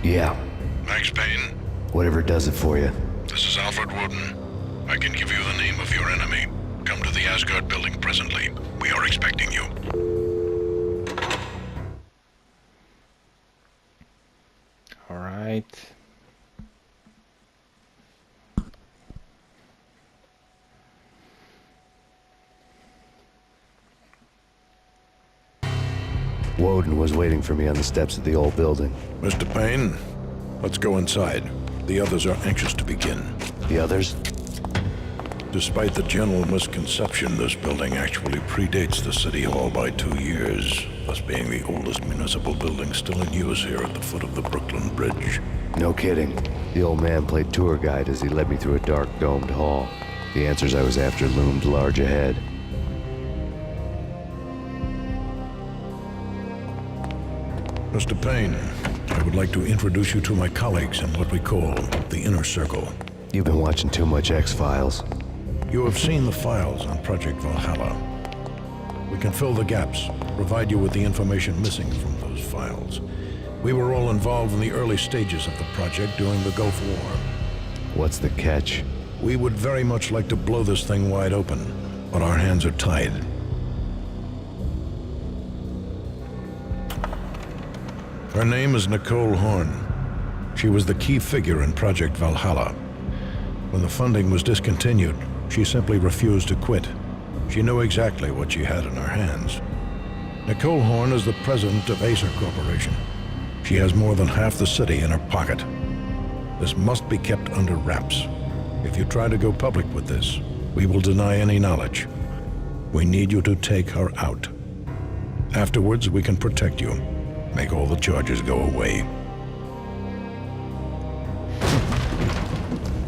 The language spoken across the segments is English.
Yeah. Max Payne? Whatever does it for you. This is Alfred Woden. I can give you the name of your enemy. Come to the Asgard building presently. We are expecting you. All right. Woden was waiting for me on the steps of the old building. Mr. Payne, let's go inside. The others are anxious to begin. The others? Despite the general misconception, this building actually predates the City Hall by 2 years, thus being the oldest municipal building still in use here at the foot of the Brooklyn Bridge. No kidding. The old man played tour guide as he led me through a dark, domed hall. The answers I was after loomed large ahead. Mr. Payne, I would like to introduce you to my colleagues in what we call the Inner Circle. You've been watching too much X-Files. You have seen the files on Project Valhalla. We can fill the gaps, provide you with the information missing from those files. We were all involved in the early stages of the project during the Gulf War. What's the catch? We would very much like to blow this thing wide open, but our hands are tied. Her name is Nicole Horn. She was the key figure in Project Valhalla. When the funding was discontinued, she simply refused to quit. She knew exactly what she had in her hands. Nicole Horn is the president of Acer Corporation. She has more than half the city in her pocket. This must be kept under wraps. If you try to go public with this, we will deny any knowledge. We need you to take her out. Afterwards, we can protect you. Make all the charges go away.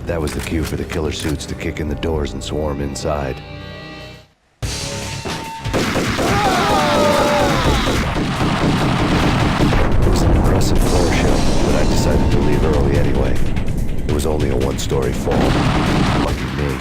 That was the cue for the killer suits to kick in the doors and swarm inside. It was an impressive floor show, but I decided to leave early anyway. It was only a one-story fall. Lucky me.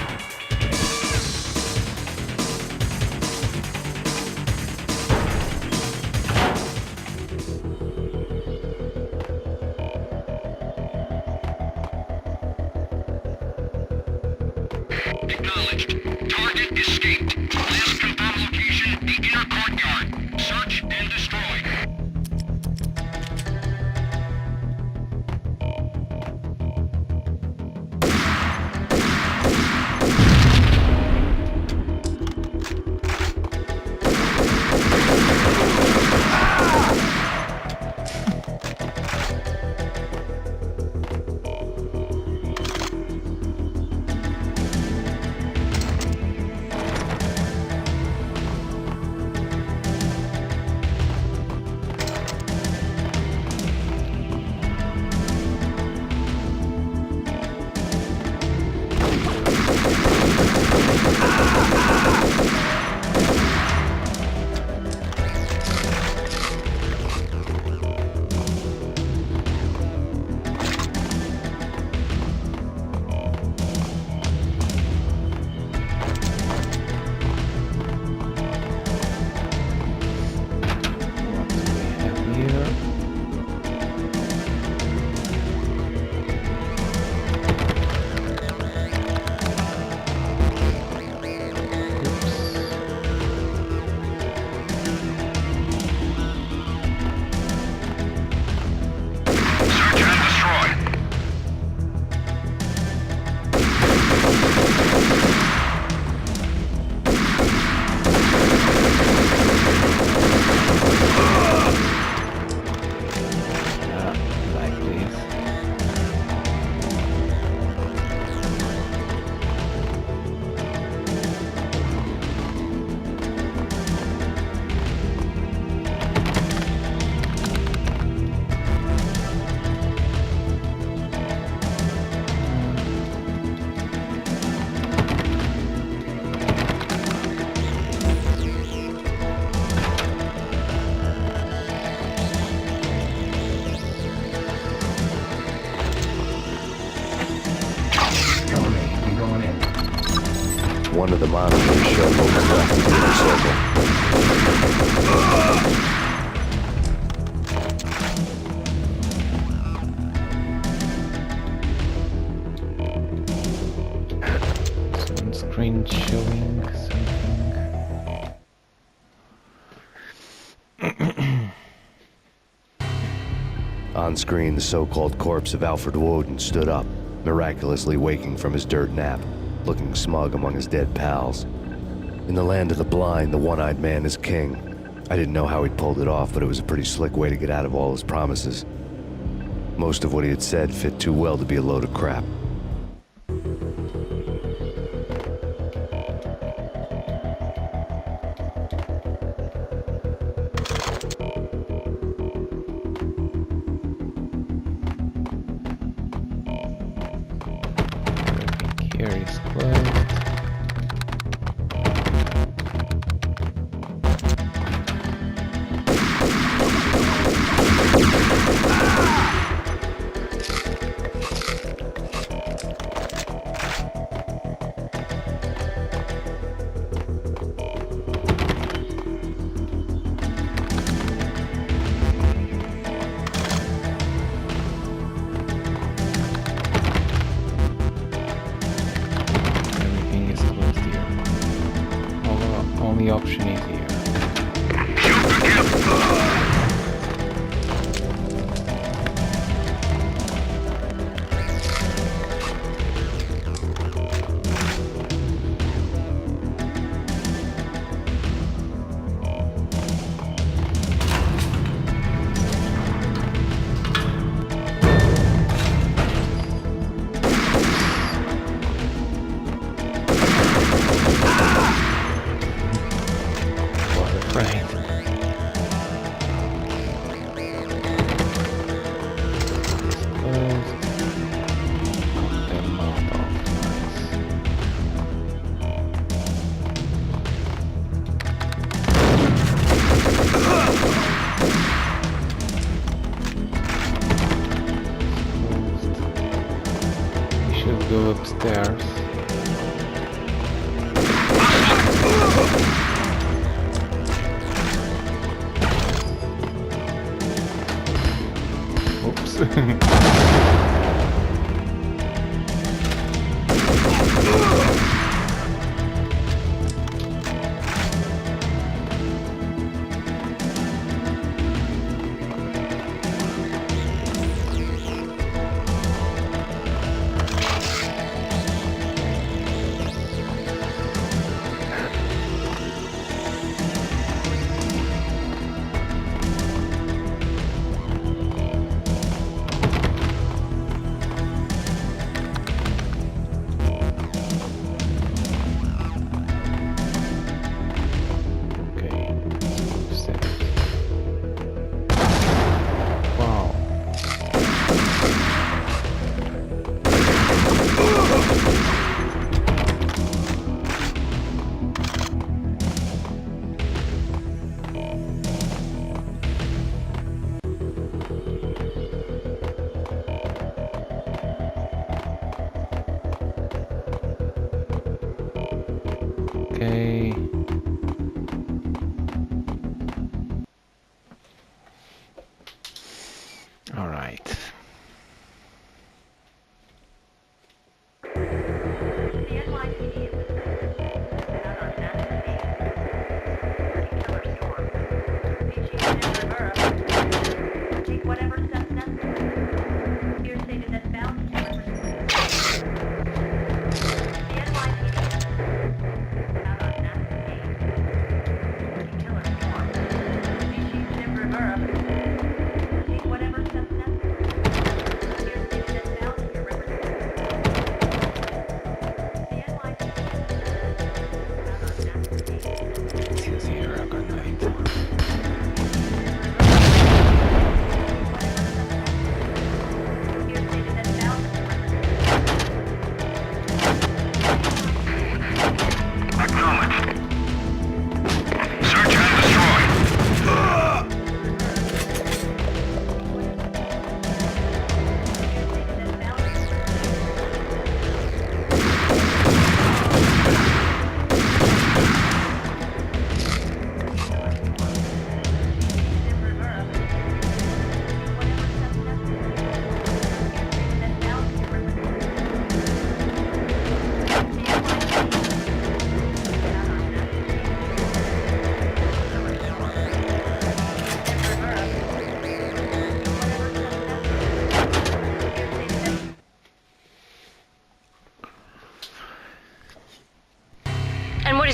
Acknowledged. Target escaped. Last confirmed location, the inner courtyard. Search and destroy. One of the monitors showed what was left of the inner circle. On screen, the so-called corpse of Alfred Woden stood up, miraculously waking from his dirt nap, looking smug among his dead pals. In the land of the blind, the one-eyed man is king. I didn't know how he'd pulled it off, but it was a pretty slick way to get out of all his promises. Most of what he had said fit too well to be a load of crap. Here is closed. Everything is closed here. Only option is here. Was afraid. Closed. The mouth off. Closed. We should go upstairs. Oops.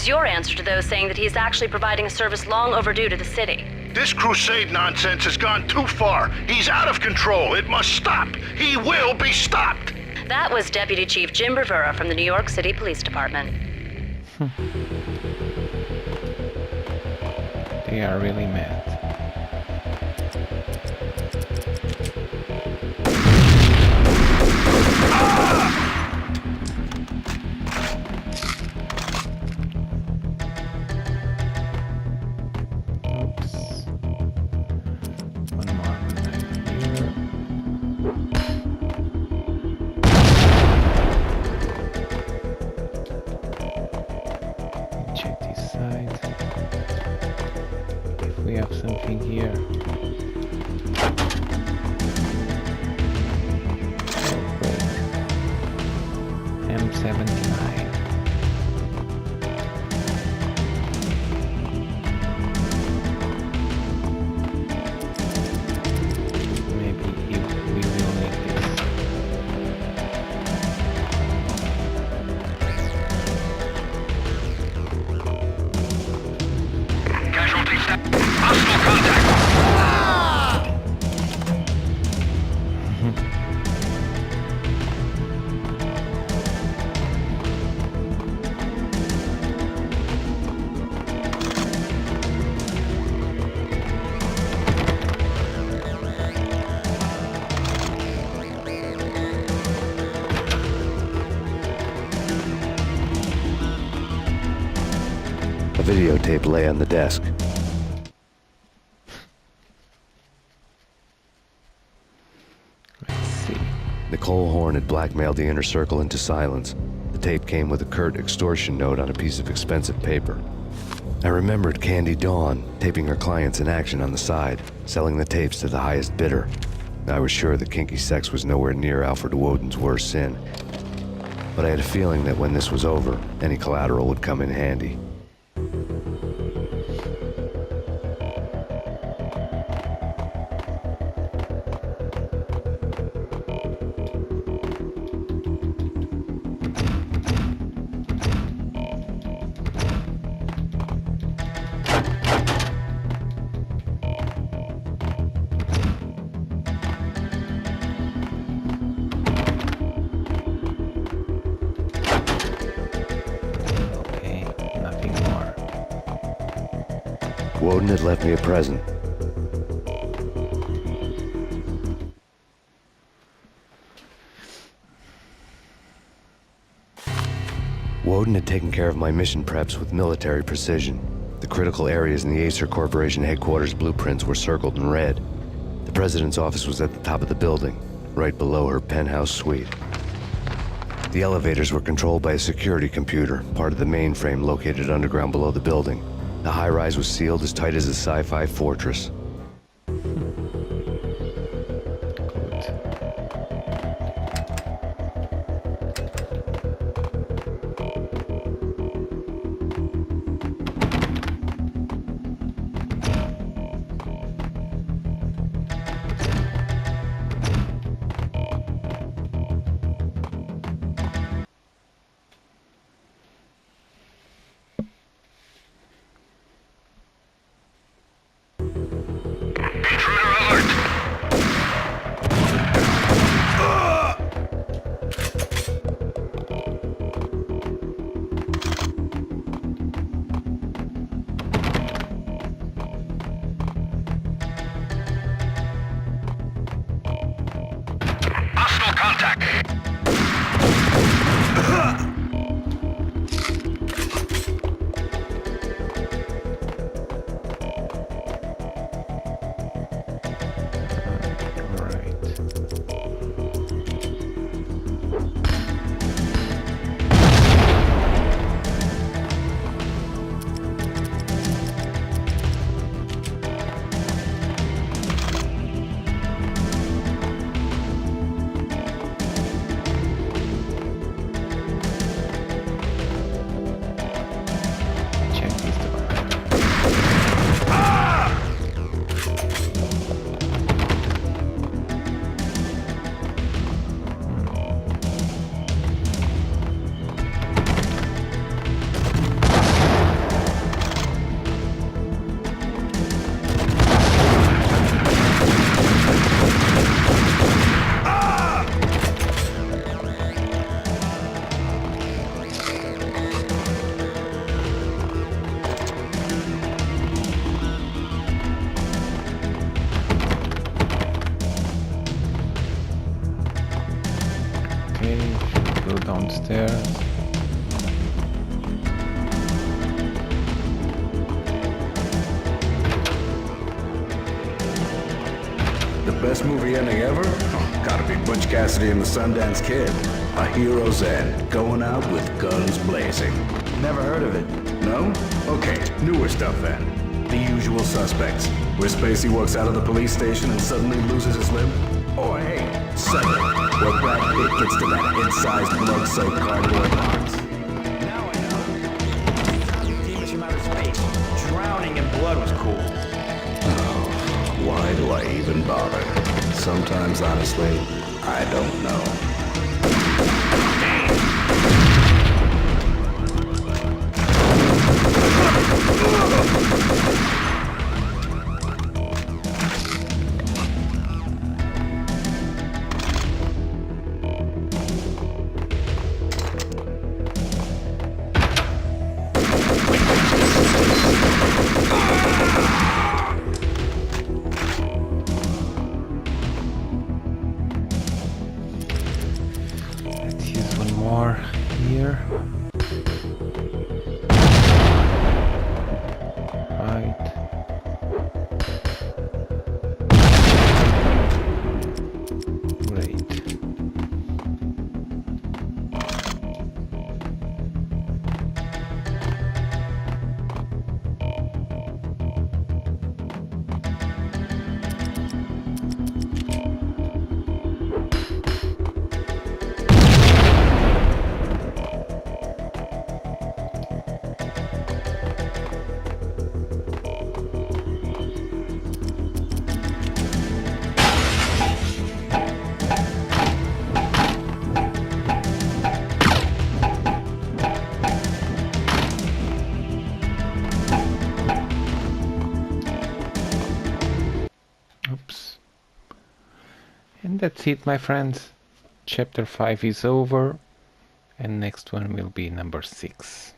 is your answer to those saying that he's actually providing a service long overdue to the city? This crusade nonsense has gone too far. He's out of control. It must stop. He will be stopped. That was Deputy Chief Jim Rivera from the New York City Police Department. They are really mad. Oops. One more grenade here. Check this side. If we have something here. Oh, great. M79. Maybe we will need this. Casualty step. Hostile contact. A videotape lay on the desk. Let's see. Nicole Horn had blackmailed the inner circle into silence. The tape came with a curt extortion note on a piece of expensive paper. I remembered Candy Dawn taping her clients in action on the side, selling the tapes to the highest bidder. I was sure that kinky sex was nowhere near Alfred Woden's worst sin, but I had a feeling that when this was over, any collateral would come in handy. Okay, nothing more. Woden had left me a present. Woden had taken care of my mission preps with military precision. The critical areas in the Acer Corporation headquarters blueprints were circled in red. The president's office was at the top of the building, right below her penthouse suite. The elevators were controlled by a security computer, part of the mainframe located underground below the building. The high-rise was sealed as tight as a sci-fi fortress. Good. upstairs. The best movie ending ever? Oh, gotta be Butch Cassidy and the Sundance Kid. A hero's end, going out with guns blazing. Never heard of it. No? Okay, newer stuff then. The Usual Suspects, where Spacey walks out of the police station and suddenly loses his limb. Or hey, Seven, where Brad Pitt gets to that head-sized blood-soaked cardboard box. Now I know. Demons from outer space. Drowning in blood was cool. Why do I even bother? Sometimes, honestly, I don't know. Let's use one more here. Right. Great. Oops. And that's it, my friends. Chapter 5 is over, and next one will be number 6.